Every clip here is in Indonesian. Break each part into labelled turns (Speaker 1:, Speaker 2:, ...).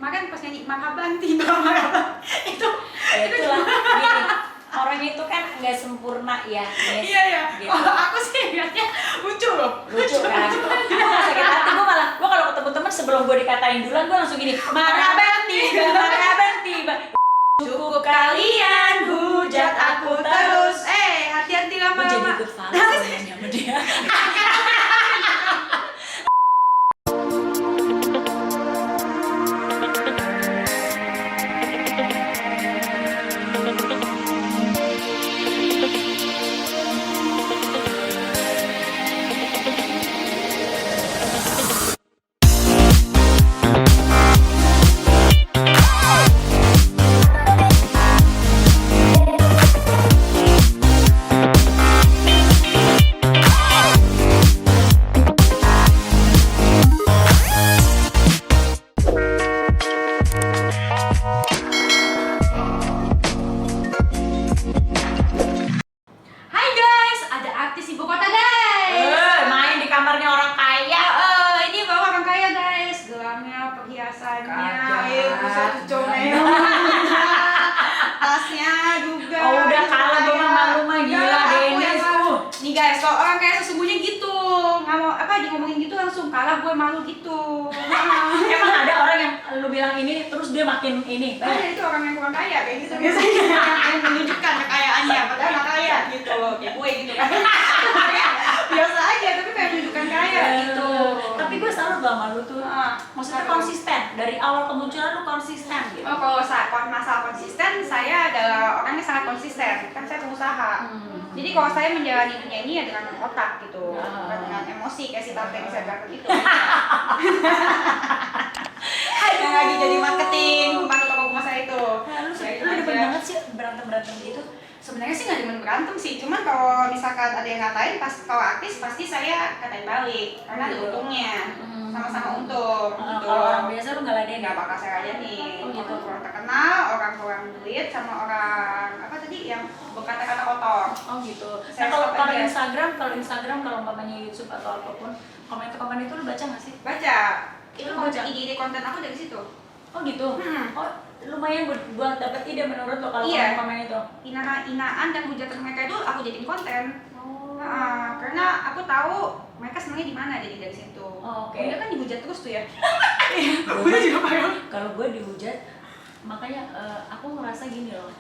Speaker 1: kemarin pas nyanyi marhaban tiba marhaban itu
Speaker 2: Ya itulah gini, orang itu kan nggak sempurna ya, yes,
Speaker 1: iya
Speaker 2: gitu.
Speaker 1: aku sih lihatnya lucu loh,
Speaker 2: Lucu kan? Aku nggak sakit hati, gue kalau ketemu teman sebelum gue dikatain duluan gue langsung gini, marhaban tiba, cukup kalian hujat aku terus.
Speaker 1: hati-hati
Speaker 2: Gue jadi
Speaker 1: lama-lama
Speaker 2: ikut falas ngomongnya sama dia.
Speaker 1: Hai guys, ada artis ibu kota guys.
Speaker 2: Main di kamarnya orang kaya.
Speaker 1: Ini bawa orang kaya guys, gelamnya, perhiasannya,
Speaker 2: Kagak.
Speaker 1: buset comel, tasnya juga.
Speaker 2: Oh udah kalah gue sama lu mah, gila Dennis tuh.
Speaker 1: Nih guys, kalau orang kaya sesungguhnya gitu, nggak mau dia ngomongin gitu langsung kalah gue malu gitu.
Speaker 2: Emang ada orang yang lu bilang ini terus dia makin ini.
Speaker 1: Itu orang yang kurang kaya kayak gitu biasanya, yang menunjukkan kekayaannya, padahal nggak kaya gitu, kayak gue gitu kan. Biasa aja, tapi kayak menunjukkan kaya gitu.
Speaker 2: Tapi gue selalu gak malu tuh. Maksudnya
Speaker 1: Apa?
Speaker 2: konsisten. Dari awal kemunculan lu konsisten gitu.
Speaker 1: Oh, kalau masalah konsisten, saya adalah orangnya sangat konsisten. Kan saya pengusaha. Jadi kalau saya menjalani dunia ini ya dengan otak gitu, bukan dengan emosi kayak si tante yang saya bilang gitu. Yang lagi jadi marketing, kemarin toko bunga saya itu.
Speaker 2: Lu demen banget sih berantem gitu.
Speaker 1: Sebenarnya sih nggak demen berantem sih, cuman kalau misalkan ada yang ngatain, kalau artis pasti saya katain balik, karena ada untungnya, sama-sama untung. Gitu.
Speaker 2: Kalau orang biasa lu gak ladenin?
Speaker 1: Nggak bakal saya ladenin.
Speaker 2: Oh, gitu.
Speaker 1: Orang terkenal, orang kurang duit, sama orang apa tadi yang berkata-kata kotor.
Speaker 2: Oh gitu.
Speaker 1: Saya
Speaker 2: Nah,
Speaker 1: stop aja.
Speaker 2: Instagram kalau umpamanya YouTube atau apapun, komen-komen itu lu baca nggak sih?
Speaker 1: Baca. Itu
Speaker 2: Lu baca?
Speaker 1: ide konten aku dari situ.
Speaker 2: Oh gitu. Oh lumayan buat dapat ide menurut lo kalau
Speaker 1: Iya.
Speaker 2: komen itu.
Speaker 1: Hinaan dan hujatan mereka itu aku jadiin konten.
Speaker 2: Oh.
Speaker 1: Karena aku tahu mereka senangnya di mana jadi dari situ.
Speaker 2: Oh, oke.
Speaker 1: Dia kan dihujat terus tuh ya.
Speaker 2: Gua juga paham. Kalau gue dihujat, makanya aku ngerasa gini loh.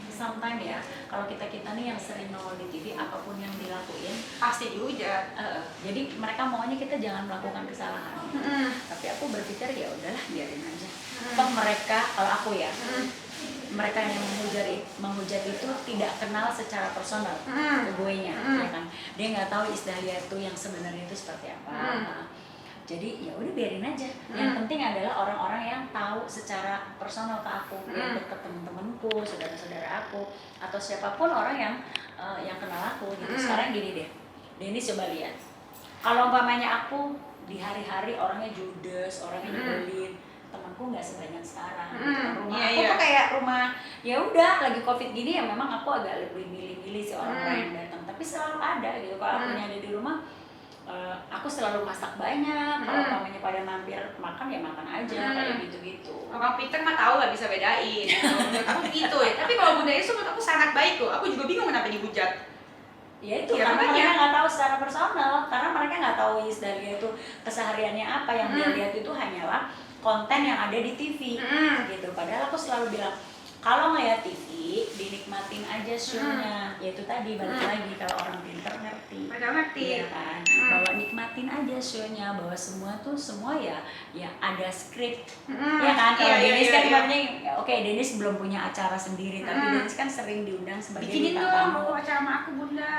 Speaker 2: Sometimes ya, kalau kita nih yang sering nongol di TV, apapun yang dilakuin
Speaker 1: Pasti dihujat.
Speaker 2: jadi mereka maunya kita jangan melakukan kesalahan. Tapi aku berpikir ya udahlah biarin aja. Toh mereka, kalau aku ya, mereka yang menghujat itu tidak kenal secara personal ke guenya, ya kan? Dia nggak tahu istilah dia itu yang sebenarnya itu seperti apa. Jadi ya udah biarin aja. Yang penting adalah orang-orang yang tahu secara personal ke aku, yang dekat temen-temenku, saudara-saudara aku, atau siapapun orang yang kenal aku gitu. Sekarang gini deh, Dennis coba lihat. Kalau umpamanya aku di hari-hari orangnya judes, orangnya nyebelin, temanku nggak sebanyak sekarang. Rumah aku tuh kayak rumah, ya udah lagi COVID gini ya memang aku agak lebih milih-milih sih orang-orang yang datang. Tapi selalu ada gitu. Kalau aku ada di rumah, aku selalu masak banyak. Kalau umpamanya pada mampir makan ya makan aja kayak gitu-gitu.
Speaker 1: Orang Peter mah tahu lah bisa bedain. Menurut aku gitu ya. Tapi kalau Bunda Yesus menurut aku sangat baik loh. Aku juga bingung kenapa dihujat.
Speaker 2: Ya itu
Speaker 1: Ya,
Speaker 2: karena
Speaker 1: makanya.
Speaker 2: mereka nggak tahu secara personal, karena mereka nggak tahu dari itu kesehariannya apa. Yang dia lihat itu hanyalah konten yang ada di TV gitu. Padahal aku selalu bilang kalau ngeliat TV dinikmatin aja show-nya. Yaitu tadi balik lagi, kalau orang pinter ngerti.
Speaker 1: Padahal ngerti.
Speaker 2: Iya kan, bahwa nikmatin aja show-nya, bahwa semua ya ada skrip. Ya kan, kalau Dennis kan namanya, oke Dennis belum punya acara sendiri, tapi Dennis kan sering diundang sebagai
Speaker 1: Bikinin
Speaker 2: bintang
Speaker 1: dong
Speaker 2: tamu.
Speaker 1: mau acara sama aku Bunda.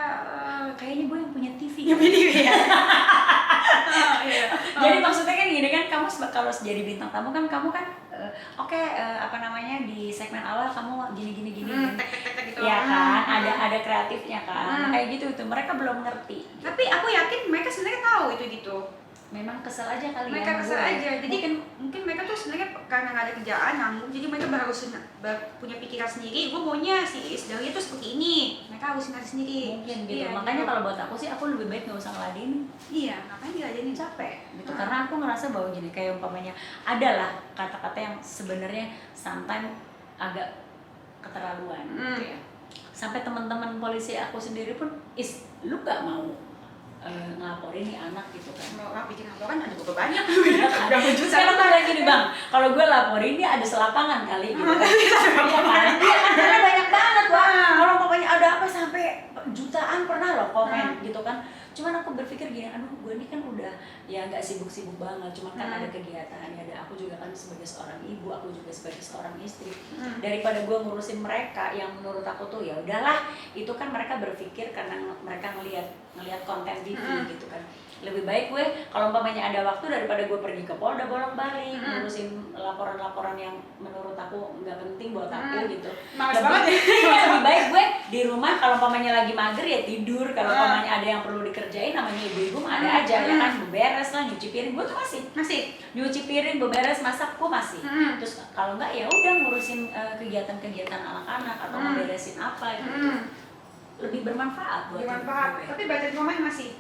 Speaker 2: Kayaknya gue yang punya TV.
Speaker 1: Ya video ya.
Speaker 2: Jadi maksudnya kan gini kan, kamu kalau jadi bintang tamu kan kamu kan di segmen awal kamu gini
Speaker 1: Tek gitu.
Speaker 2: ya kan, ada kreatifnya kan, kayak gitu. Itu mereka belum ngerti.
Speaker 1: Tapi aku yakin mereka sebenarnya tahu itu gitu.
Speaker 2: memang kesel aja kali
Speaker 1: mereka
Speaker 2: sama
Speaker 1: kesel
Speaker 2: gue.
Speaker 1: aja. Jadi mungkin mereka tuh sebenarnya karena nggak ada kerjaan nanggung, jadi mereka harus punya pikiran sendiri. Gue maunya si Isdalia tuh seperti ini, mereka harus ngasih sendiri.
Speaker 2: Mungkin gitu.
Speaker 1: Iya,
Speaker 2: Makanya
Speaker 1: gitu.
Speaker 2: kalau buat aku sih, aku lebih baik nggak usah ngeladenin.
Speaker 1: Iya, ngapain diladenin?
Speaker 2: Capek gitu. Karena aku ngerasa bahwa gini, kayak umpamanya ada lah kata-kata yang sebenarnya sometimes agak keterlaluan gitu ya. Sampai teman-teman polisi aku sendiri pun, lu gak mau ngelaporin nih anak gitu kan.
Speaker 1: Mau orang bikin laporan ada berapa banyak?
Speaker 2: Sekarang tuh kayak gini bang, kalau gue laporin dia ada selapangan kali gitu kan. Iya kan? Iya kan, karena banyak banget bang. Kalau umpamanya ada apa sampai jutaan pernah loh komen gitu kan. Cuman aku berpikir gini, aduh gue ini kan udah ya nggak sibuk-sibuk banget, cuman kan ada kegiatan, ada aku juga kan sebagai seorang ibu, aku juga sebagai seorang istri. Daripada gue ngurusin mereka yang menurut aku tuh ya udahlah, itu kan mereka berpikir karena mereka ngelihat konten TV gitu kan. Lebih baik gue kalau umpamanya ada waktu, daripada gue pergi ke Polda bolak-balik ngurusin laporan-laporan yang menurut aku nggak penting buat aku gitu.
Speaker 1: Males banget
Speaker 2: ya. Lebih baik gue di rumah, kalau umpamanya lagi mager ya tidur, kalau umpamanya ada yang perlu dikerjain, namanya ibu-ibu mah ada aja ya kan, beberes lah, nyuci piring, gue tuh masih nyuci piring, beberes, masak, gue masih. Terus kalau nggak ya udah ngurusin kegiatan-kegiatan anak-anak atau ngeberesin apa gitu. Lebih bermanfaat buat
Speaker 1: bermanfaat. Tapi baca komen masih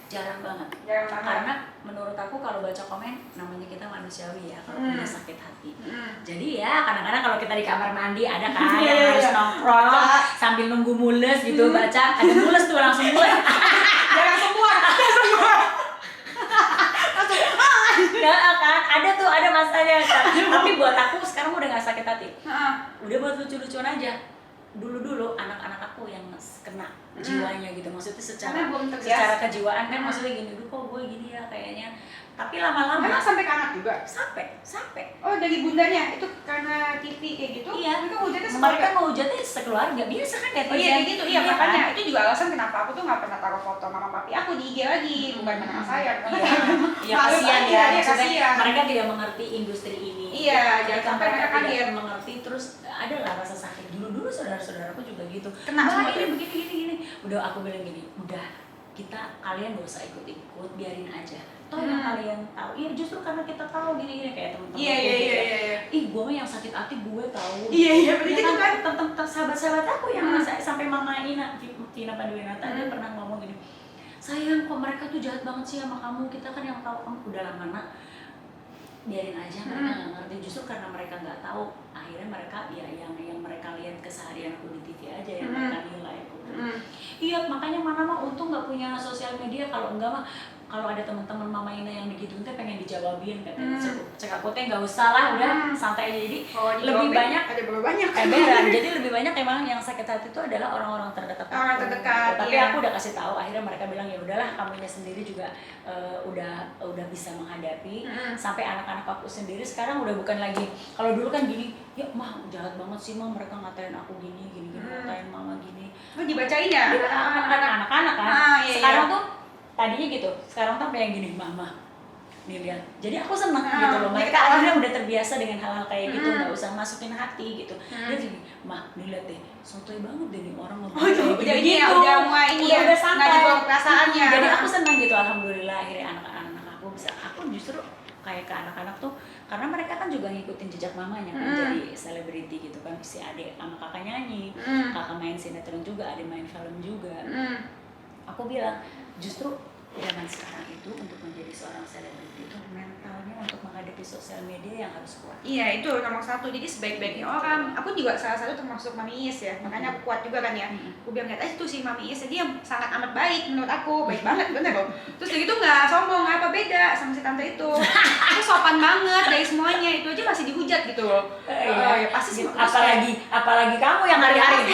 Speaker 2: jarang banget. Karena menurut aku kalau baca komen, namanya kita manusiawi ya, kalau punya sakit hati. Jadi ya kadang-kadang kalau kita di kamar mandi ada kan yang harus nongkrong sambil nunggu mules gitu, baca ada mules tuh langsung mules.
Speaker 1: jangan semua
Speaker 2: Nggak kan, ada masanya kan. Tapi buat aku sekarang udah nggak sakit hati. Udah buat lucu-lucuan aja. Dulu anak-anak aku yang kena jiwanya gitu, maksudnya secara kejiwaan kan, maksudnya gini, kok gue gini ya kayaknya. Tapi lama-lama
Speaker 1: memang sampai ke anak juga?
Speaker 2: Sampai.
Speaker 1: Oh, dari bundanya itu karena TV kayak gitu?
Speaker 2: Iya.
Speaker 1: Mereka
Speaker 2: ngehujatnya sekeluarga, biasa kan ya.
Speaker 1: Oh iya kayak gitu, iya makanya
Speaker 2: kan?
Speaker 1: itu juga alasan kenapa aku tuh nggak pernah taruh foto mama papi aku di IG lagi, bukan karena saya.
Speaker 2: Iya kasihan ya,
Speaker 1: kasihan.
Speaker 2: Mereka tidak mengerti industri ini.
Speaker 1: Iya, jangan sampai mereka
Speaker 2: tidak mengerti, terus ada lah rasa sakit. Dulu saudara-saudaraku juga gitu.
Speaker 1: Kena semua
Speaker 2: ini begini. Udah aku bilang gini, kalian gak usah ikut-ikut, biarin aja. Toh yang kalian tahu, iya justru karena kita tahu gini kayak teman-teman.
Speaker 1: Iya.
Speaker 2: Ih, gue mah yang sakit hati gue tahu.
Speaker 1: Iya, begitu kan.
Speaker 2: Tentang sahabat-sahabat aku yang sampai Mama Vina Panduwinata dia pernah ngomong gini, sayang kok mereka tuh jahat banget sih sama kamu, kita kan yang tahu kamu udah lama nak. Biarin aja, mereka nggak ngerti. Justru karena mereka nggak tahu, akhirnya mereka ya yang mereka lihat keseharian aku di TV aja yang mereka nilai aku. Iya, makanya mana mah untung nggak punya sosial media. Kalau enggak mah, kalau ada teman-teman Mama Ina yang digituin teh pengen dijawabin katanya. Cek aku teh nggak usah lah, udah santai aja. Jadi lebih banyak
Speaker 1: ada berapa banyak
Speaker 2: beran. Jadi lebih banyak emang yang sakit hati itu adalah orang-orang terdekat.
Speaker 1: Orang terdekat.
Speaker 2: Tapi
Speaker 1: iya.
Speaker 2: aku udah kasih tahu, akhirnya mereka bilang ya udahlah, kamunya sendiri juga udah bisa menghadapi. Sampai anak-anak aku sendiri sekarang udah bukan lagi, kalau dulu kan gini, ya mah jahat banget sih mah, mereka ngatain aku gini ngatain mama gini.
Speaker 1: Dibacain ya?
Speaker 2: Anak-anak kan.
Speaker 1: Iya,
Speaker 2: sekarang tuh tadinya gitu, sekarang tuh yang gini, mama nih lihat. Jadi aku seneng gitu loh, mereka akhirnya udah terbiasa dengan hal-hal kayak gitu, nggak usah masukin hati gitu. Dia gini, mah nih lihat deh, sotoy banget deh nih orang ngomong kayak gitu.
Speaker 1: Udah mulai ini ya,
Speaker 2: udah santai.
Speaker 1: nggak dibawa perasaannya.
Speaker 2: Jadi aku senang gitu, alhamdulillah akhirnya anak-anak aku bisa. Aku justru kayak ke anak-anak tuh, karena mereka kan juga ngikutin jejak mamanya kan, jadi selebriti gitu kan, si adik sama kakak nyanyi, kakak main sinetron juga, adik main film juga. Aku bilang justru zaman sekarang itu untuk menjadi seorang selebriti itu mentalnya untuk menghadapi sosial media yang harus kuat.
Speaker 1: Iya, itu nomor satu. Jadi sebaik-baiknya orang. Aku juga salah satu termasuk Mami Is ya, makanya aku kuat juga kan ya. Aku bilang lihat aja tuh si Mami Is, dia sangat amat baik menurut aku, baik banget bener loh. Terus dia gitu nggak sombong, apa beda sama si tante itu. Aku sopan banget dari semuanya, itu aja masih dihujat gitu loh.
Speaker 2: Ya
Speaker 1: pasti
Speaker 2: gitu. Apalagi kamu yang hari-hari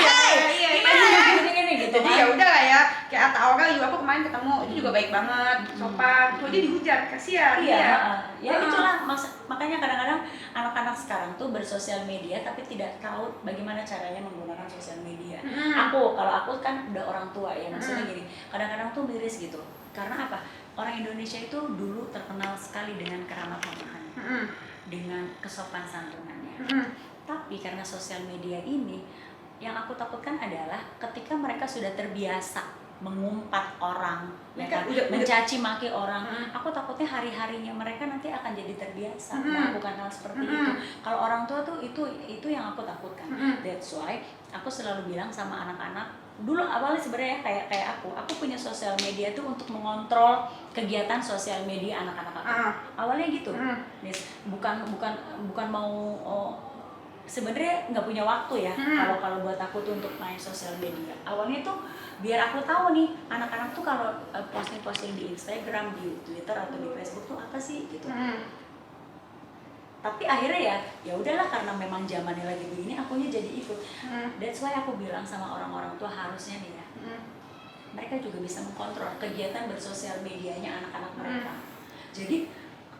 Speaker 2: gini gitu.
Speaker 1: Jadi ya udah lah ya, kayak Atta Aurel juga aku kemarin ketemu, itu juga baik banget, sopan. Tuh dia dihujat, kasihan.
Speaker 2: Ya itulah makanya kadang-kadang anak-anak sekarang tuh bersosial media tapi tidak tahu bagaimana caranya menggunakan sosial media. Kalau aku kan udah orang tua ya, maksudnya gini, kadang-kadang tuh miris gitu. Karena apa? Orang Indonesia itu dulu terkenal sekali dengan keramah tamahan, dengan kesopan santunannya. Tapi karena sosial media ini, yang aku takutkan adalah ketika mereka sudah terbiasa mengumpat orang, ya
Speaker 1: Mereka
Speaker 2: kan? Mencaci maki orang. Aku takutnya hari-harinya mereka nanti akan jadi terbiasa melakukan hal seperti itu. Kalau orang tua tuh itu yang aku takutkan. That's why aku selalu bilang sama anak-anak, dulu awalnya sebenarnya kayak aku punya sosial media tuh untuk mengontrol kegiatan sosial media anak-anak aku. Awalnya gitu. Bukan mau sebenarnya nggak punya waktu ya kalau buat aku tuh untuk main sosial media. Awalnya tuh biar aku tahu nih anak-anak tuh kalau posting di Instagram, di Twitter atau di Facebook tuh apa sih gitu. Tapi akhirnya ya udahlah, karena memang zamannya lagi begini, akunya jadi ikut. That's why aku bilang sama orang-orang tua harusnya nih ya, mereka juga bisa mengkontrol kegiatan bersosial medianya anak-anak mereka. Jadi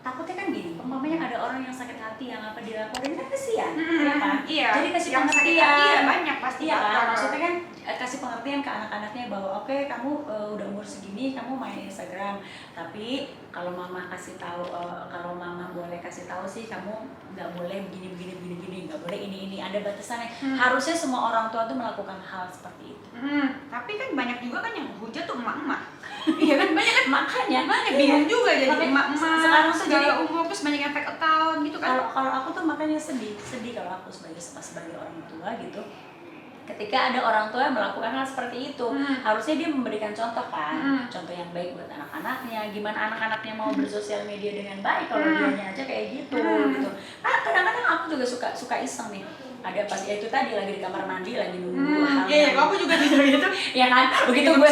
Speaker 2: takutnya kan gini, umpamanya ada orang yang sakit hati yang apa dilaporin kan kesian, ya kan?
Speaker 1: Iya.
Speaker 2: Jadi kasih
Speaker 1: yang sakit
Speaker 2: pengertian.
Speaker 1: hati ya banyak pasti.
Speaker 2: Iya kan? Maksudnya kan kasih pengertian ke anak-anaknya bahwa oke, kamu udah umur segini kamu main Instagram, tapi kalau mama kasih tahu, kalau mama boleh kasih tahu sih kamu nggak boleh begini, nggak boleh ini ada batasannya. Harusnya semua orang tua tuh melakukan hal seperti itu.
Speaker 1: Tapi kan banyak juga kan yang hujat tuh emak-emak. Iya kan, banyak kan,
Speaker 2: makanya
Speaker 1: bingung juga jadi emak-emak
Speaker 2: sekarang tuh
Speaker 1: segala
Speaker 2: jadi
Speaker 1: umur, terus banyak yang fake account gitu kan.
Speaker 2: Kalau aku tuh makanya sedih kalau aku sebagai orang tua gitu, ketika ada orang tua yang melakukan hal seperti itu. Harusnya dia memberikan contoh kan, contoh yang baik buat anak-anaknya. Gimana anak-anaknya mau bersosial media dengan baik kalau dianya aja kayak gitu gitu. Kadang-kadang aku juga suka iseng nih, ada pas ya itu tadi lagi di kamar mandi lagi nunggu hal.
Speaker 1: Iya, aku juga gitu.
Speaker 2: Ya kan, begitu gue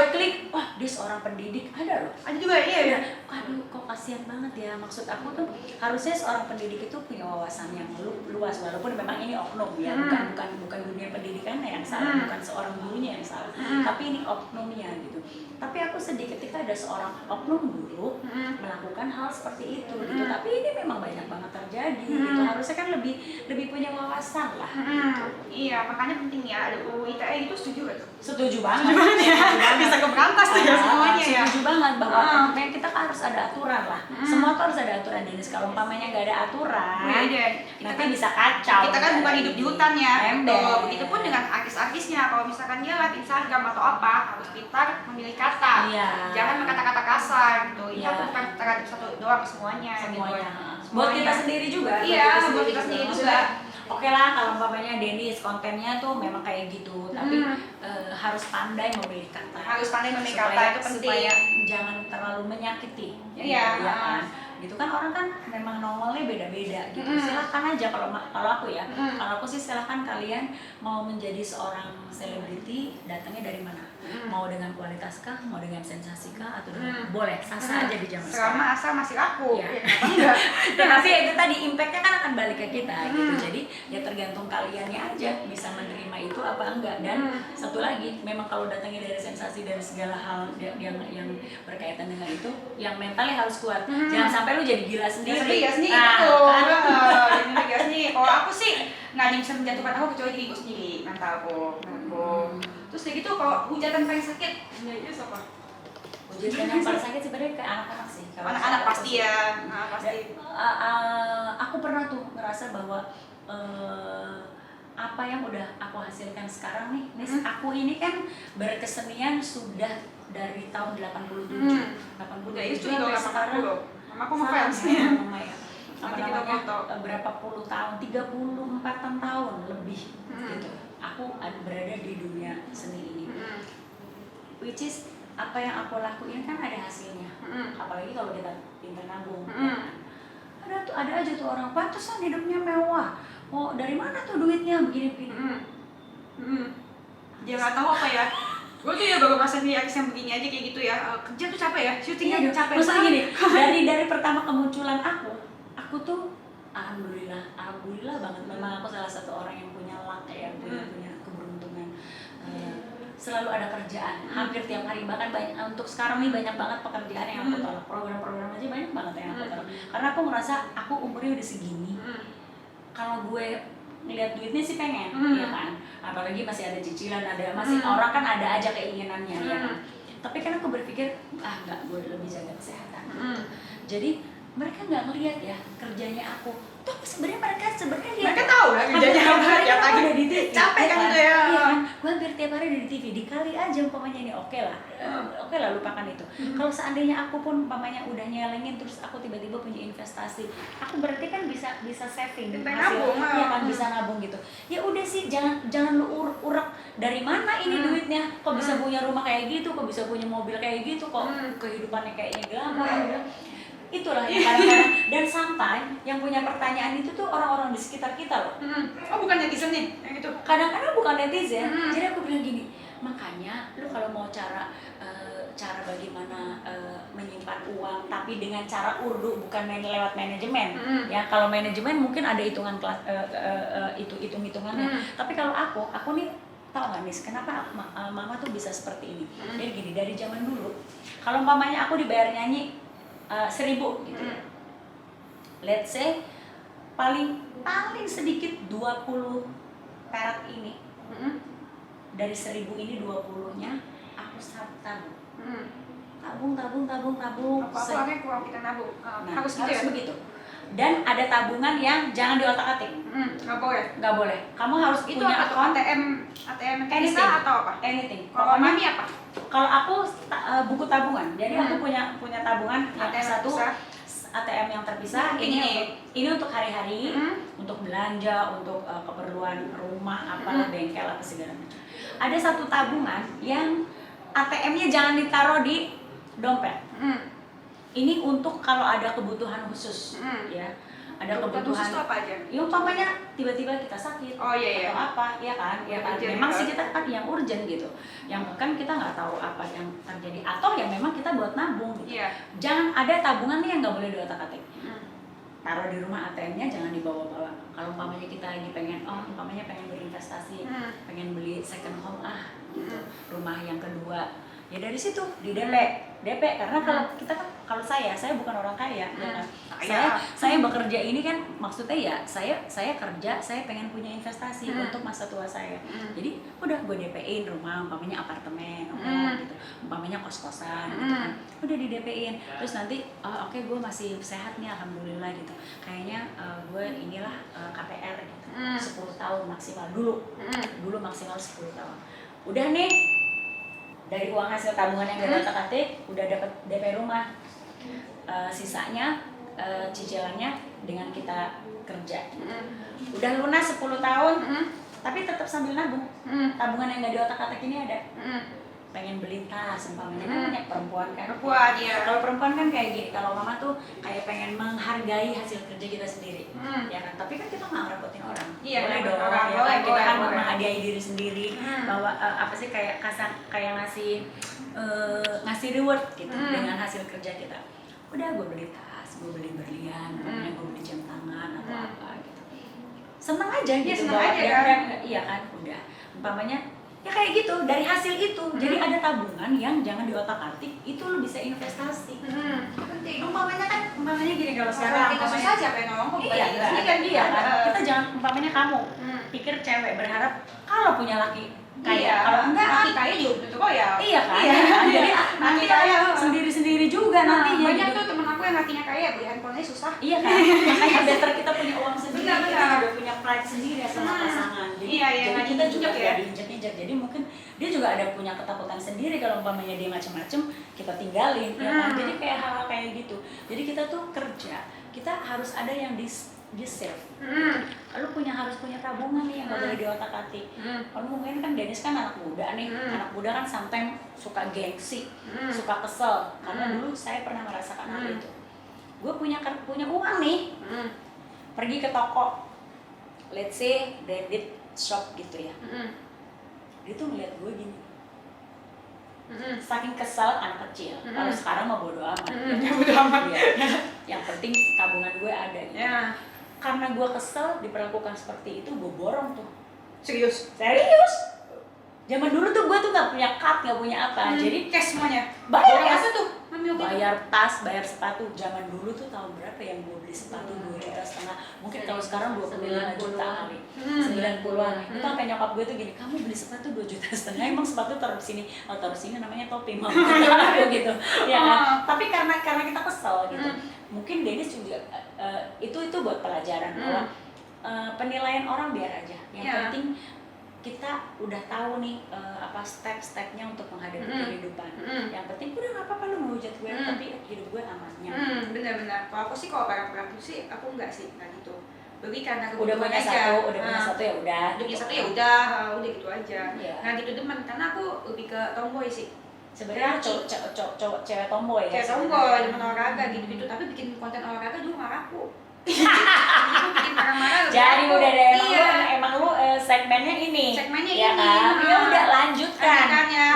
Speaker 2: klik, wah dia seorang pendidik, ada loh.
Speaker 1: Ada juga, iya.
Speaker 2: Aduh, kok kasihan banget ya. Maksud aku tuh harusnya seorang pendidik itu punya wawasan yang luas, walaupun memang ini oknum ya, bukan dunia pendidikan yang salah, bukan seorang gurunya yang salah, tapi ini oknumnya gitu. Tapi aku sedih ketika ada seorang oknum guru melakukan hal seperti itu gitu. Tapi ini memang banyak banget terjadi gitu. Harusnya kan lebih punya wawasan lah gitu.
Speaker 1: Iya, makanya penting ya ada UU ITE itu, setuju gak tuh?
Speaker 2: Setuju banget
Speaker 1: ya. Bisa keberantas tuh ya semuanya ya.
Speaker 2: Setuju banget bahwa kita kan harus ada aturan lah. Semua tuh harus ada aturan, Denis. Kalau umpamanya nggak ada aturan, nanti bisa kacau.
Speaker 1: Kita kan bukan hidup di hutan ya.
Speaker 2: Ember.
Speaker 1: Begitupun dengan artis-artisnya. Kalau misalkan dia live Instagram atau apa, harus pintar memilih kata.
Speaker 2: Iya.
Speaker 1: Jangan berkata-kata kasar gitu. Itu bukan terhadap satu doang, semuanya.
Speaker 2: Semuanya.
Speaker 1: Gitu.
Speaker 2: Buat kita sendiri juga.
Speaker 1: Iya, buat kita sendiri juga.
Speaker 2: Oke lah, kalau umpamanya Denis kontennya tuh memang kayak gitu, tapi harus pandai memilih kata.
Speaker 1: Harus pandai memilih kata, itu penting.
Speaker 2: Supaya jangan terlalu menyakiti.
Speaker 1: Iya.
Speaker 2: Ya kan? Gitu kan, orang kan memang nongolnya beda-beda gitu. Silahkan aja kalau aku ya. Kalau aku sih silahkan kalian mau menjadi seorang selebriti, datangnya dari mana? Mau dengan kualitas kah, mau dengan sensasi kah, atau dengan boleh sasa aja di zaman sekarang.
Speaker 1: Selama asal masih laku.
Speaker 2: Ya.
Speaker 1: Enggak.
Speaker 2: Tapi itu tadi impactnya kan akan balik ke kita gitu. Jadi ya tergantung kaliannya aja bisa menerima itu apa enggak. Dan satu lagi, memang kalau datangnya dari sensasi dan segala hal yang berkaitan dengan itu, yang mentalnya harus kuat. Jangan sampai lu jadi gila sendiri.
Speaker 1: Gila sendiri
Speaker 2: Nah,
Speaker 1: itu.
Speaker 2: kan?
Speaker 1: Gila sendiri. Kalau aku sih nggak ada yang bisa menjatuhkan aku kecuali diriku sendiri, mentalku. Terus kayak gitu, kalau hujatan paling sakit, itu siapa?
Speaker 2: Hujatan yang paling sakit sebenarnya ke anak-anak sih.
Speaker 1: Anak-anak pasti ya. Pasti.
Speaker 2: Aku pernah tuh ngerasa bahwa apa yang udah aku hasilkan sekarang nih, aku ini kan berkesenian sudah dari tahun 87. 87
Speaker 1: Ya, itu
Speaker 2: sampai
Speaker 1: juga
Speaker 2: sekarang.
Speaker 1: Mama aku ngefans nih.
Speaker 2: Berapa puluh tahun, 34 tahun lebih gitu. Aku berada di dunia seni ini. Which is apa yang aku lakuin kan ada hasilnya. Apalagi kalau kita pintar nabung. Ada aja tuh orang pantesan hidupnya mewah. Oh, dari mana tuh duitnya begini.
Speaker 1: Dia nggak tahu apa ya. Gue tuh ya baru merasa nih artis yang begini aja kayak gitu ya. Kerja tuh capek ya, syutingnya
Speaker 2: Iya,
Speaker 1: capek.
Speaker 2: Maksudnya gini, dari pertama kemunculan aku tuh alhamdulillah banget. Memang aku salah satu orang yang punya luck ya, punya keberuntungan. Selalu ada kerjaan, hampir tiap hari. Bahkan untuk sekarang nih banyak banget pekerjaan yang aku tolak. Program-program aja banyak banget yang aku tolak. Karena aku ngerasa aku umurnya udah segini. Kalau gue ngeliat duitnya sih pengen, ya kan. Apalagi masih ada cicilan, masih orang kan ada aja keinginannya, ya kan. Tapi kan aku berpikir, enggak, gue lebih jaga kesehatan. Jadi mereka nggak ngeliat ya kerjanya aku. Tuh sebenarnya mereka
Speaker 1: tahu lah kerjanya apa.
Speaker 2: Mereka udah di TV.
Speaker 1: Capek kan itu ya.
Speaker 2: Iya kan. Gue hampir tiap hari di TV, dikali aja umpamanya ini oke lah, lupakan itu. Kalau seandainya aku pun umpamanya udah nyelengin terus aku tiba-tiba punya investasi, aku berarti kan bisa saving
Speaker 1: nabung,
Speaker 2: ya kan, bisa nabung gitu. Ya udah sih, jangan lu urek dari mana ini duitnya, kok bisa punya rumah kayak gitu, kok bisa punya mobil kayak gitu, kok kehidupannya kayaknya glamor. Itulah yang kadang-kadang, dan sampai yang punya pertanyaan itu tuh orang-orang di sekitar kita loh.
Speaker 1: Oh, bukan netizen nih yang itu.
Speaker 2: Kadang-kadang bukan netizen. Jadi aku bilang gini, makanya lu kalau mau cara bagaimana menyimpan uang tapi dengan cara urdu, bukan lewat manajemen. Ya, kalau manajemen mungkin ada hitungan kelas hitungannya. Tapi kalau aku nih tahu nggak nih kenapa mama tuh bisa seperti ini. Jadi gini, dari zaman dulu kalau umpamanya aku dibayar nyanyi 1.000 gitu ya. Let's say paling sedikit 20 perak ini. Dari 1.000 ini 20-nya aku tabung.
Speaker 1: Apa-apa kurang kita nabung. Harus gitu ya?
Speaker 2: Begitu. Dan ada tabungan yang jangan diotak-atik.
Speaker 1: Nggak boleh.
Speaker 2: Nggak boleh. Kamu harus
Speaker 1: Itu
Speaker 2: punya
Speaker 1: apa? ATM
Speaker 2: anything
Speaker 1: atau apa?
Speaker 2: Anything.
Speaker 1: Kalau mami apa?
Speaker 2: Kalau aku buku tabungan. Jadi aku punya tabungan
Speaker 1: ATM
Speaker 2: satu ATM yang terpisah. Ini untuk hari-hari, untuk belanja, untuk keperluan rumah, apalah, bengkel apa segala macam. Ada satu tabungan yang ATM-nya jangan ditaruh di dompet. Ini untuk kalau ada kebutuhan khusus, ya. Ada kebutuhan
Speaker 1: khusus itu apa aja?
Speaker 2: Ya umpamanya tiba-tiba kita sakit,
Speaker 1: iya.
Speaker 2: atau apa, ya kan? Memang sih kita kan yang urgent gitu. Yang kan kita nggak tahu apa yang terjadi, atau yang memang kita buat nabung gitu. Jangan ada tabungan nih yang nggak boleh diotak-atik. Taruh di rumah, ATM-nya jangan dibawa-bawa. Kalau umpamanya kita lagi pengen berinvestasi, pengen beli second home gitu, rumah yang kedua, ya dari situ di DP karena kalau saya bukan orang kaya, ya kan? Saya bekerja ini kan maksudnya ya saya kerja, saya pengen punya investasi untuk masa tua saya. Jadi udah gue DP-in rumah, umpamanya apartemen, gitu, umpamanya kos-kosan, gitu kan, udah di DP-in. Terus nanti oke, gue masih sehat nih, alhamdulillah gitu. Kayaknya gue inilah KPR gitu, 10 tahun maksimal dulu maksimal 10 tahun. Udah nih, dari uang hasil tabungan yang gak otak-atik udah dapat DP rumah, sisanya cicilannya dengan kita kerja. Udah lunas 10 tahun, tapi tetap sambil nabung. Tabungan yang gak di otak-atik ini ada. Pengen beli tas, umpamanya kan banyak perempuan kan. Kalau perempuan kan kayak gini, kalau mama tuh kayak pengen menghargai hasil kerja kita sendiri, ya kan. Tapi kan kita nggak ngerepotin orang. Boleh dong, ya kan. Kita kan menghadiahi diri sendiri, bahwa apa sih kayak ngasih reward gitu dengan hasil kerja kita. Udah gue beli tas, gue beli berlian, gue beli jam tangan atau apa gitu. Seneng aja gitu. Iya kan, udah. Umpamanya ya kayak gitu, dari hasil itu. Jadi ada tabungan yang jangan diotak-atik, itu lo bisa investasi.
Speaker 1: Penting.
Speaker 2: Umpamanya gini, kalau sekarang
Speaker 1: kita susah siapa yang nolong kok?
Speaker 2: Iya kan. Kita jangan, umpamanya kamu pikir cewek berharap kalau punya laki kaya, kalau enggak
Speaker 1: laki kaya juga tentu kok ya.
Speaker 2: Iya kan. Jadi nanti kaya sendiri-sendiri juga nantinya.
Speaker 1: Banyak tuh temen aku yang lakinya kaya, beli handphonenya susah.
Speaker 2: Iya kan. Makanya better kita punya uang sendiri,
Speaker 1: Benar.
Speaker 2: kita juga punya pride sendiri sama pasangan. Jadi kita juga ya diinjak-injak. Jadi mungkin dia juga ada punya ketakutan sendiri kalau umpamanya dia macam-macam, kita tinggalin, ya kan. Jadi kayak hal-hal kayak gitu. Jadi kita tuh kerja, kita harus ada yang di save. Lu harus punya tabungan nih yang nggak boleh diotak-atik. Kalau mungkin kan Dennis kan anak muda nih, anak muda kan sometimes suka gengsi, suka kesel. Karena dulu saya pernah merasakan hal itu. Gue punya uang nih, pergi ke toko, let's say branded shop gitu ya. Dia tuh ngeliat gue gini, saking kesel anak kecil. Kalau sekarang mah bodo amat. Yang penting tabungan gue ada gitu. Karena gue kesel diperlakukan seperti itu, gue borong tuh.
Speaker 1: Serius?
Speaker 2: Zaman dulu tuh gue tuh nggak punya card, nggak punya apa. Jadi
Speaker 1: cash semuanya.
Speaker 2: Bayar
Speaker 1: apa tuh?
Speaker 2: Bayar tas, bayar sepatu. Zaman dulu tuh tahun berapa yang gue beli sepatu 2,5 juta. Mungkin kalau sekarang 25 juta kali. 90-an. Itu sampai nyokap gue tuh gini, kamu beli sepatu 2,5 juta. Emang sepatu taruh sini? Oh, taruh sini namanya topi, mau gitu. Ya kan? Tapi karena kita kesel gitu. Mungkin Dennis juga itu buat pelajaran bahwa penilaian orang biar aja. Yang penting kita udah tahu nih apa step-stepnya untuk menghadapi kehidupan. Yang penting udah nggak apa-apa lu menghujat gue, tapi hidup gue amannya.
Speaker 1: Benar-benar. Kalau aku sih kalau barang-barang itu sih aku enggak sih, enggak gitu. Beli karena
Speaker 2: udah punya
Speaker 1: aja.
Speaker 2: satu, udah punya satu ya udah.
Speaker 1: Udah punya satu ya udah gitu aja.
Speaker 2: Yeah.
Speaker 1: Nggak gitu demen, karena aku lebih ke tomboy sih.
Speaker 2: Sebenarnya cowok cewek tomboy ya.
Speaker 1: Cewek tomboy, demen olahraga gitu-gitu, tapi bikin konten olahraga juga nggak laku. Aku bikin marah-marah.
Speaker 2: Jadi udah deh,
Speaker 1: iya.
Speaker 2: emang lu segmennya ini.
Speaker 1: Segmennya
Speaker 2: ya
Speaker 1: ini.
Speaker 2: Kan? Ya udah lanjutkan.
Speaker 1: Ya.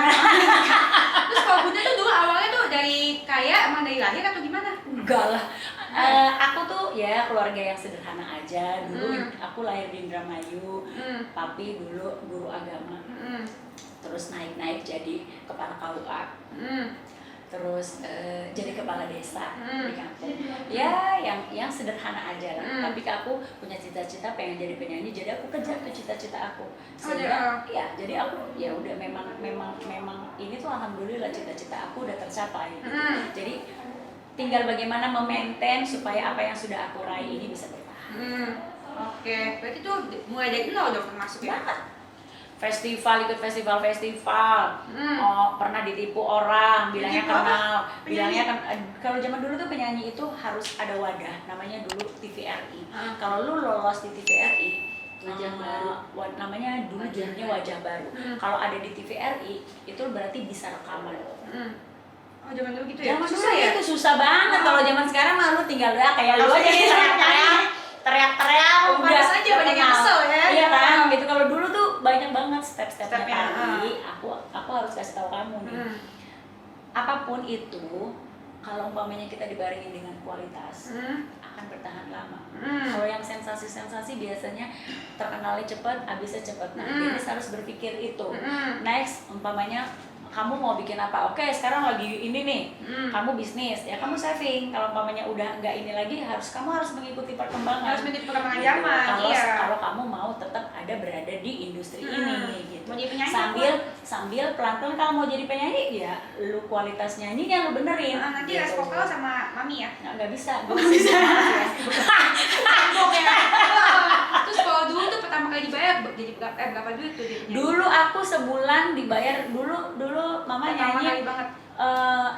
Speaker 1: Terus kalau Bunda tuh dulu awalnya tuh dari kaya, emang dari lahir atau gimana?
Speaker 2: Enggak lah. Aku tuh ya keluarga yang sederhana aja. Dulu aku lahir di Indramayu. Papi dulu guru agama. Terus naik jadi kepala KUA. Terus jadi kepala desa di kampung. Ya yang sederhana aja lah. Tapi aku punya cita-cita pengen jadi penyanyi, jadi aku kejar tuh cita-cita aku. Sehingga ya jadi aku ya udah memang ini tuh alhamdulillah cita-cita aku udah tercapai gitu. Jadi tinggal bagaimana memaintain supaya apa yang sudah aku raih ini bisa bertahan.
Speaker 1: Oke, berarti tuh mulai dari nol dong termasuk ya?
Speaker 2: Festival, ikut festival. Oh, pernah ditipu orang, bilangnya kenal, bilangnya kan kalau zaman dulu tuh penyanyi itu harus ada wadah, namanya dulu TVRI. Kalau lu lolos di TVRI, wajah baru, namanya dulu judulnya wajah baru. Kalau ada di TVRI, itu berarti bisa rekaman.
Speaker 1: Oh, zaman dulu gitu ya?
Speaker 2: Zaman dulu ya? Itu susah banget. Kalau zaman sekarang mah lu tinggal kayak lu aja nih teriak-teriak
Speaker 1: udah saja banyak yang kesel ya.
Speaker 2: Iya kan? Gitu. Kalau dulu tuh banyak banget step-stepnya tadi. Aku harus kasih tahu kamu nih. Apapun itu, kalau umpamanya kita dibarengi dengan kualitas, akan bertahan lama. Kalau yang sensasi-sensasi biasanya terkenalnya cepat, habisnya cepat. Nah, jadi harus berpikir itu. Next, umpamanya kamu mau bikin apa? Oke, sekarang lagi ini nih, kamu bisnis, ya kamu saving. Kalau umpamanya udah nggak ini lagi, kamu harus mengikuti perkembangan.
Speaker 1: Harus mengikuti perkembangan zaman.
Speaker 2: Kalau kamu mau tetap ada berada di industri ini, gitu.
Speaker 1: Mau jadi penyanyi
Speaker 2: sambil pelan-pelan kalau mau jadi penyanyi, ya lu kualitas nyanyinya lu benerin.
Speaker 1: Nanti les vokal sama mami ya?
Speaker 2: Nggak bisa.
Speaker 1: Nggak bisa. Terus kalau dulu tuh pertama kali dibayar jadi berapa duit tuh?
Speaker 2: Dulu aku sebulan dibayar dulu mama nyanyi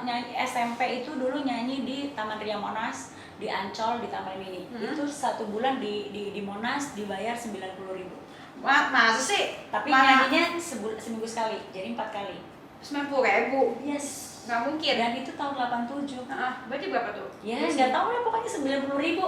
Speaker 2: nyanyi SMP itu dulu nyanyi di Taman Ria Monas, di Ancol, di Taman Mini. Itu satu bulan di Monas dibayar 90.000.
Speaker 1: Masa sih?
Speaker 2: Tapi nyanyinya seminggu sekali, jadi 4 kali.
Speaker 1: 90.000?
Speaker 2: Yes.
Speaker 1: Nggak mungkin.
Speaker 2: Dan itu tahun 87.
Speaker 1: Berarti berapa tuh?
Speaker 2: Ya nggak tahu lah, pokoknya 90.000.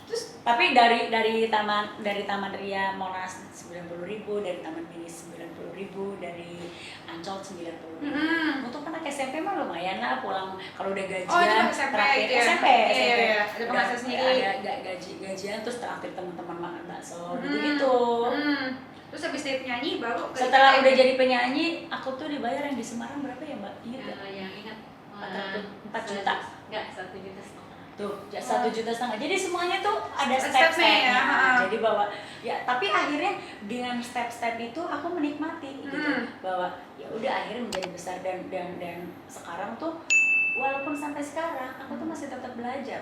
Speaker 1: Terus
Speaker 2: tapi dari Taman Ria Monas 90.000, dari Taman Mini 90.000, dari Ancol 90.000. Untuk anak SMP mah lumayan lah, pulang kalau udah gajian.
Speaker 1: Oh, itu SMP
Speaker 2: terakhir,
Speaker 1: itu ya?
Speaker 2: SMP.
Speaker 1: Iya. Ada penghasilan sendiri.
Speaker 2: Ada gajian terus traktir teman-teman makan bakso gitu.
Speaker 1: Terus habis dari penyanyi baru
Speaker 2: setelah udah jadi penyanyi, aku tuh dibayar yang di Semarang berapa ya, Mbak? Ingat enggak?
Speaker 3: Yang ingat
Speaker 2: 4 juta.
Speaker 3: Enggak, 1,5 juta.
Speaker 2: Tuh, 1,5 juta. Jadi semuanya tuh ada step-stepnya. Jadi bahwa ya, tapi akhirnya dengan step-step itu aku menikmati gitu. Bahwa ya udah akhirnya menjadi besar dan sekarang tuh walaupun sampai sekarang aku tuh masih tetap belajar.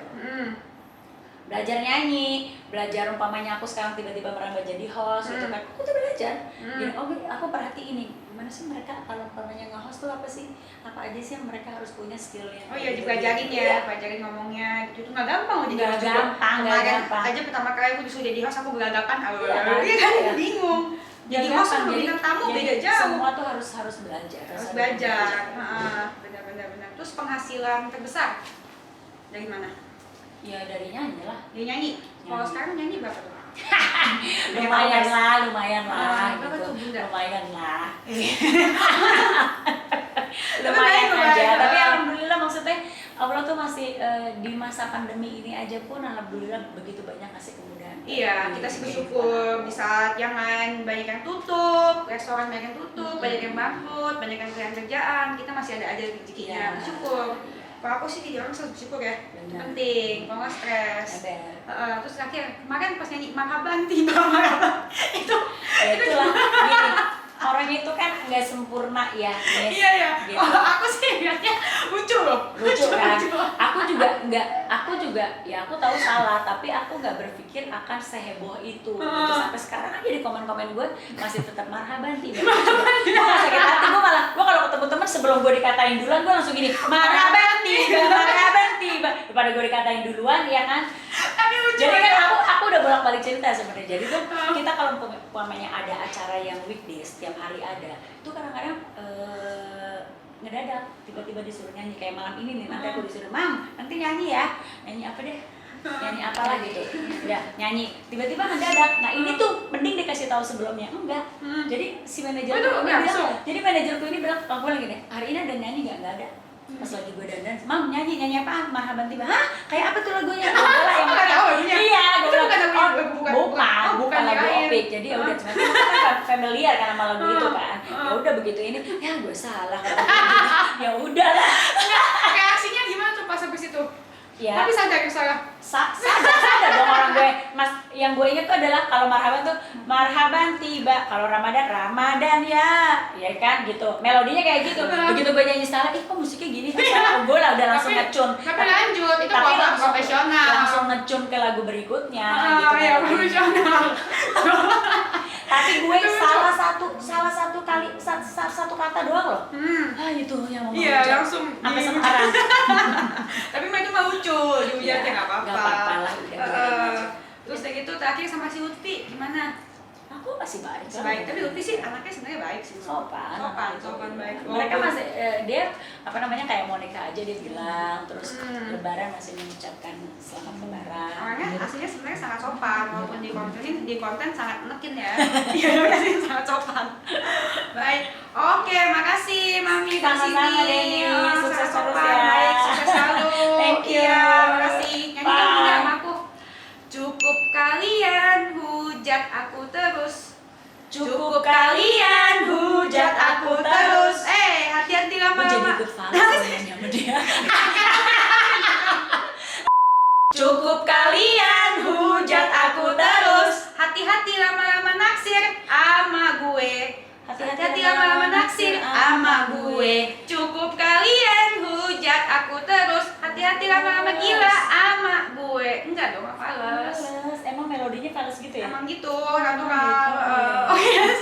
Speaker 2: Belajar nyanyi, belajar umpamanya aku sekarang tiba-tiba merambah jadi host gitu kan. Aku tuh belajar. Gini, aku perhatiin ini gimana sih mereka kalau umpamanya nge-host tuh apa sih? Apa aja sih yang mereka harus punya skillnya?
Speaker 1: Oh iya, dipelajarin ya, pelajarin ngomongnya gitu. Itu nggak gampang loh jadi host.
Speaker 2: Nggak gampang.
Speaker 1: Aja pertama kali aku disuruh jadi host, aku berlagakan. Iya kan, bingung. Jadi host sama bintang tamu beda jauh.
Speaker 2: Semua tuh harus belajar.
Speaker 1: Harus belajar. Benar. Terus penghasilan terbesar dari mana?
Speaker 2: Ya dari nyanyi lah.
Speaker 1: Dia nyanyi. Kalau sekarang nyanyi berapa tuh?
Speaker 2: lumayan lah
Speaker 1: berapa
Speaker 2: gitu.
Speaker 1: Tuh, Bunda?
Speaker 2: Lumayan lah.
Speaker 1: lumayan
Speaker 2: aja. Tapi alhamdulillah, maksudnya Allah tuh masih di masa pandemi ini aja pun alhamdulillah begitu banyak kasih kemudahan.
Speaker 1: Iya, kita sih bersyukur di saat jangan banyak yang tutup, restoran banyak yang tutup, banyak yang bangkrut, banyak yang kehilangan kerjaan, kita masih ada aja rezekinya. Bersyukur. Kalau aku sih jadi orang selalu bersyukur ya. Itu penting, kalau nggak stres. Terus terakhir kemarin pas nyanyi marhaban tiba marhaban itu
Speaker 2: itulah gini, orang orang itu kan nggak sempurna ya, Miss.
Speaker 1: Iya ya.
Speaker 2: Gitu.
Speaker 1: Oh, aku sih lihatnya lucu loh.
Speaker 2: Lucu kan? Aku juga ya aku tahu salah, tapi aku nggak berpikir akan seheboh itu. Gitu. Sampai sekarang aja di komen-komen gue masih tetap marhaban tiba. Gue nggak sakit hati, gue kalau ketemu teman sebelum gue dikatain duluan gue langsung gini marhaban tiba. Daripada gue dikatain duluan ya kan.
Speaker 1: Tapi lucu.
Speaker 2: Jadi kan aku udah bolak-balik cerita sebenarnya. Jadi tuh kita kalau umpamanya ada acara yang weekdays setiap hari ada, itu kadang-kadang ngedadak tiba-tiba disuruh nyanyi kayak malam ini nih, nanti aku disuruh Mam nanti nyanyi ya, nyanyi apa deh, nyanyi apalah gitu, udah nyanyi tiba-tiba ngedadak. Nah ini tuh mending dikasih tahu sebelumnya, enggak. Jadi si manajerku ini bilang, jadi manajerku ini bilang, aku bilang gini, hari ini ada nyanyi nggak ada. Pas lagi gue dandan, Mam nyanyi apaan? Marhaban tiba. Hah? Kayak apa tuh lagunya? Udahlah yang
Speaker 1: nggak tahu lagunya.
Speaker 2: Iya, gue bilang
Speaker 1: bukan
Speaker 2: lagu
Speaker 1: lain.
Speaker 2: Opik. Jadi ya udah cuma kita kan familiar kan sama lagu itu kan. Ya udah begitu ini, ya gue salah. Ya udahlah.
Speaker 1: Reaksinya gimana tuh pas habis itu?
Speaker 2: Ya.
Speaker 1: Tapi sadar salah.
Speaker 2: Sadar dong orang gue. Mas, yang gue inget tuh adalah kalau marhaban tuh marhaban tiba. Kalau Ramadan ya kan gitu. Melodinya kayak gitu. Begitu gue nyanyi salah, kok musiknya gini? Salah gue lah udah langsung ngecun.
Speaker 1: Tapi lanjut, itu
Speaker 2: Tapi
Speaker 1: profesional.
Speaker 2: langsung ngecun ke lagu berikutnya gitu.
Speaker 1: Ya profesional.
Speaker 2: Tapi gue salah satu kata doang loh. Itu yang mau
Speaker 1: Iya, langsung
Speaker 2: sampai sekarang.
Speaker 1: Tapi itu mah lucu, dihujatnya nggak apa-apa.
Speaker 2: Nggak apa-apa lah, udah.
Speaker 1: Terus kayak gitu terakhir sama si Lutfi gimana?
Speaker 2: Aku masih baik.
Speaker 1: Baik, tapi Lutfi sih anaknya sebenarnya baik sih. Sopan baik.
Speaker 2: Mereka masih dia apa namanya kayak Monica aja dia bilang, terus Lebaran masih mengucapkan selamat Lebaran.
Speaker 1: Orangnya aslinya sebenarnya sangat sopan, walaupun di konten sangat menekin ya. Iya, dia sih sangat sopan. Baik, oke, makasih Mami
Speaker 2: Sama-sama, Denny. Sukses terus ya.
Speaker 1: Baik, sukses selalu.
Speaker 2: Thank you.
Speaker 1: Iya, makasih. Nyanyi dong udah sama aku. Cukup kalian hujat aku terus. Cukup kalian hujat aku terus. Hati-hati
Speaker 2: Gue jadi
Speaker 1: lama-lama.
Speaker 2: ikut fals sama dia.
Speaker 1: Cukup kalian hujat aku terus. Hati-hati lama-lama naksir ama gue. Hati-hati lama-lama naksir ama gue. Cukup kalian hujat aku terus. Hati-hati lama-lama gila ama gue. Enggak dong, fals.
Speaker 2: Emang melodinya fals gitu ya?
Speaker 1: Emang gitu, natural. Oh yes.